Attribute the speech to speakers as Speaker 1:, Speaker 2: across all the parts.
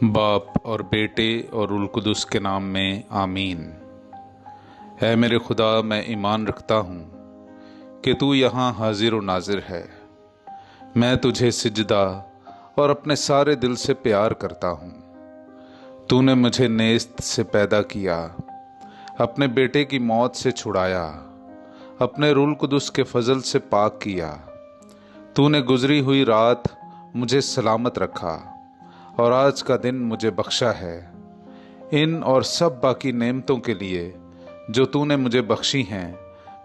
Speaker 1: बाप और बेटे और रुल कुदस के नाम में आमीन। है मेरे खुदा, मैं ईमान रखता हूँ कि तू यहाँ हाजिर व नाजिर है। मैं तुझे सिजदा और अपने सारे दिल से प्यार करता हूँ। तूने मुझे नेस्त से पैदा किया, अपने बेटे की मौत से छुड़ाया, अपने रुल कुदस के फजल से पाक किया। तूने गुजरी हुई रात मुझे सलामत रखा और आज का दिन मुझे बख्शा है। इन और सब बाकी नेमतों के लिए जो तूने मुझे बख्शी हैं,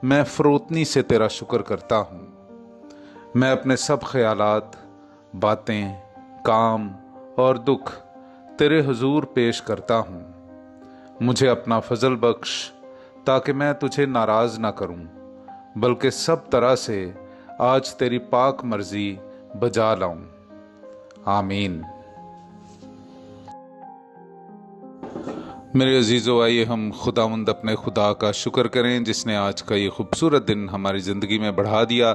Speaker 1: मैं फरोतनी से तेरा शुक्र करता हूँ। मैं अपने सब ख्यालात, बातें, काम और दुख तेरे हुजूर पेश करता हूँ। मुझे अपना फजल बख्श ताकि मैं तुझे नाराज ना करूँ, बल्कि सब तरह से आज तेरी पाक मर्जी बजा लाऊं। आमीन। मेरे अजीज़ों, आइए हम खुदावंद अपने खुदा का शुक्र करें जिसने आज का ये खूबसूरत दिन हमारी ज़िंदगी में बढ़ा दिया।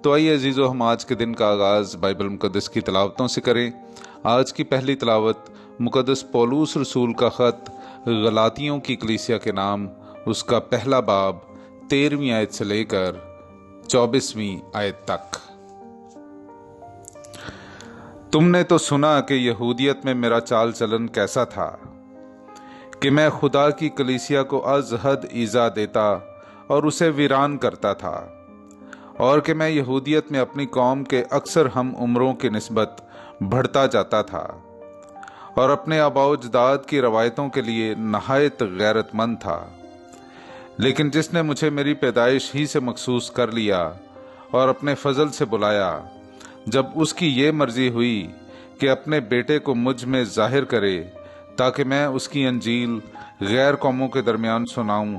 Speaker 1: तो आइए अजीज़ों, हम आज के दिन का आगाज़ बाइबल मुक़द्दस की तिलावतों से करें। आज की पहली तिलावत मुक़द्दस पौलुस रसूल का ख़त गलातियों की कलीसिया के नाम, उसका पहला बाब 13वीं आयत से लेकर 24वीं आयत तक। तुमने तो सुना कि यहूदियत में मेरा चाल चलन कैसा था, कि मैं खुदा की कलीसिया को अज हद ईज़ा देता और उसे वीरान करता था, और कि मैं यहूदियत में अपनी कौम के अक्सर हम उम्रों की निस्बत बढ़ता जाता था और अपने आबाओ-अजदाद की रवायतों के लिए नहायत गैरतमंद था। लेकिन जिसने मुझे मेरी पैदाइश ही से मखसूस कर लिया और अपने फजल से बुलाया, जब उसकी ये मर्जी हुई कि अपने बेटे को मुझ में जाहिर करे ताकि मैं उसकी अंजील गैर कौमों के दरमियान सुनाऊं,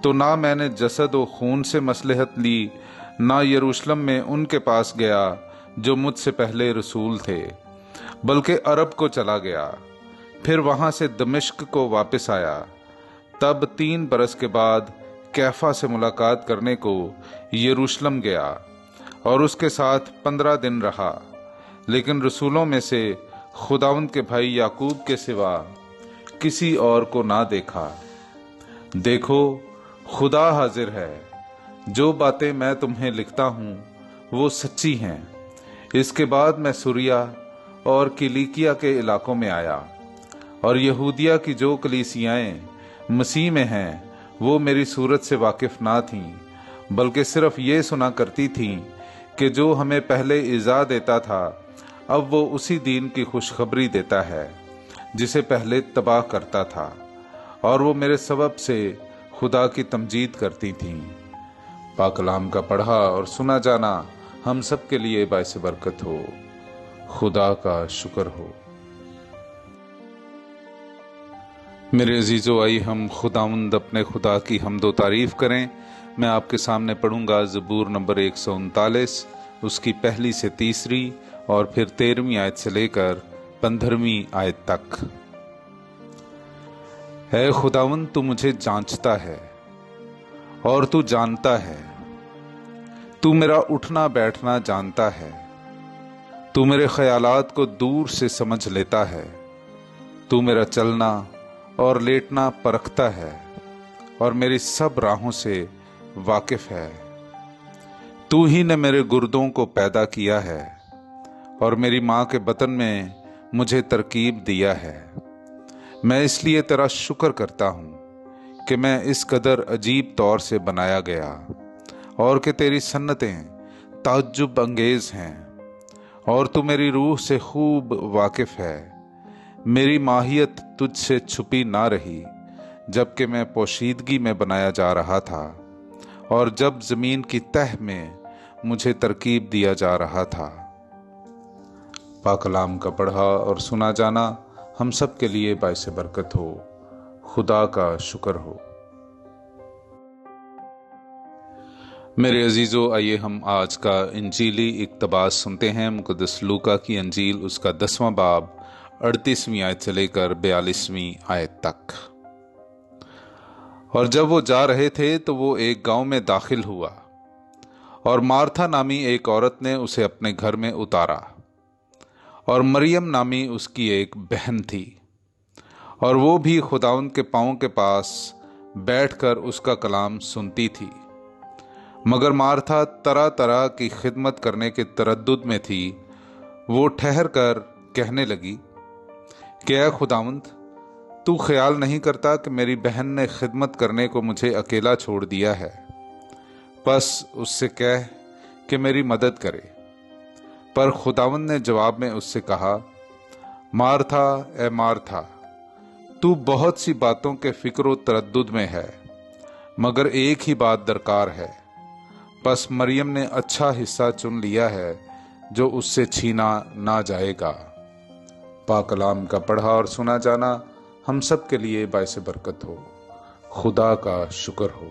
Speaker 1: तो ना मैंने जसद व खून से मसलहत ली, ना यरूशलेम में उनके पास गया जो मुझसे पहले रसूल थे, बल्कि अरब को चला गया। फिर वहां से दमिश्क को वापस आया। तब 3 बरस के बाद कैफा से मुलाकात करने को यरूशलेम गया और उसके साथ 15 दिन रहा। लेकिन रसूलों में से खुदावंद के भाई याकूब के सिवा किसी और को ना देखा। देखो, खुदा हाजिर है, जो बातें मैं तुम्हें लिखता हूँ वो सच्ची हैं। इसके बाद मैं सुरिया और किलिकिया के इलाकों में आया, और यहूदिया की जो कलीसियाएं मसीह में हैं वो मेरी सूरत से वाकिफ ना थीं, बल्कि सिर्फ ये सुना करती थीं कि जो हमें पहले इज़ा देता था अब वो उसी दीन की खुशखबरी देता है जिसे पहले तबाह करता था, और वो मेरे सबब से खुदा की तमजीद करती थीं। पाक कलाम का पढ़ा और सुना जाना हम सब के लिए बाइस बरकत हो। खुदा का शुक्र हो। मेरे अजीज़ों, आइए हम खुदावंद अपने खुदा की हम्दो तारीफ करें। मैं आपके सामने पढ़ूंगा ज़बूर नंबर 139, उसकी पहली से तीसरी और फिर 13वीं आयत से लेकर 15वीं आयत तक। है खुदावंद, तू मुझे जांचता है और तू जानता है। तू मेरा उठना बैठना जानता है। तू मेरे ख्यालात को दूर से समझ लेता है। तू मेरा चलना और लेटना परखता है और मेरी सब राहों से वाकिफ है। तू ही ने मेरे गुर्दों को पैदा किया है और मेरी माँ के बतन में मुझे तरकीब दिया है। मैं इसलिए तेरा शुक्र करता हूँ कि मैं इस कदर अजीब तौर से बनाया गया, और कि तेरी सन्नतें ताज्जुब अंगेज हैं, और तू मेरी रूह से खूब वाकिफ है। मेरी माहियत तुझसे छुपी ना रही जबकि मैं पोशीदगी में बनाया जा रहा था, और जब जमीन की तह में मुझे तरकीब दिया जा रहा था। पाक कलाम का पढ़ा और सुना जाना हम सब के लिए बाइस बरकत हो। खुदा का शुक्र हो। मेरे अजीज़ों, आइए हम आज का इंजीली इक्तबास सुनते हैं। मुक़द्दस लूका की अंजील, उसका 10वां बाब 38वीं आयत से लेकर 42वीं आयत तक। और जब वो जा रहे थे तो वो एक गांव में दाखिल हुआ, और मार्था नामी एक औरत ने उसे अपने घर में उतारा, اور مریم نامی اس کی ایک بہن تھی، اور وہ بھی خداوند کے پاؤں کے پاس بیٹھ کر اس کا کلام سنتی تھی۔ مگر مارتھا طرح طرح کی خدمت کرنے کے تردد میں تھی۔ وہ ٹھہر کر کہنے لگی کہ اے خداوند، تو خیال نہیں کرتا کہ میری بہن نے خدمت کرنے کو مجھے اکیلا چھوڑ دیا ہے؟ بس اس سے کہہ کہ میری مدد کرے۔ پر خداوند نے جواب میں اس سے کہا، مارتھا اے مارتھا، تو بہت سی باتوں کے فکر و تردد میں ہے، مگر ایک ہی بات درکار ہے۔ بس مریم نے اچھا حصہ چن لیا ہے جو اس سے چھینا نہ جائے گا۔ پاک کلام کا پڑھا اور سنا جانا ہم سب کے لیے باعث برکت ہو۔ خدا کا شکر ہو۔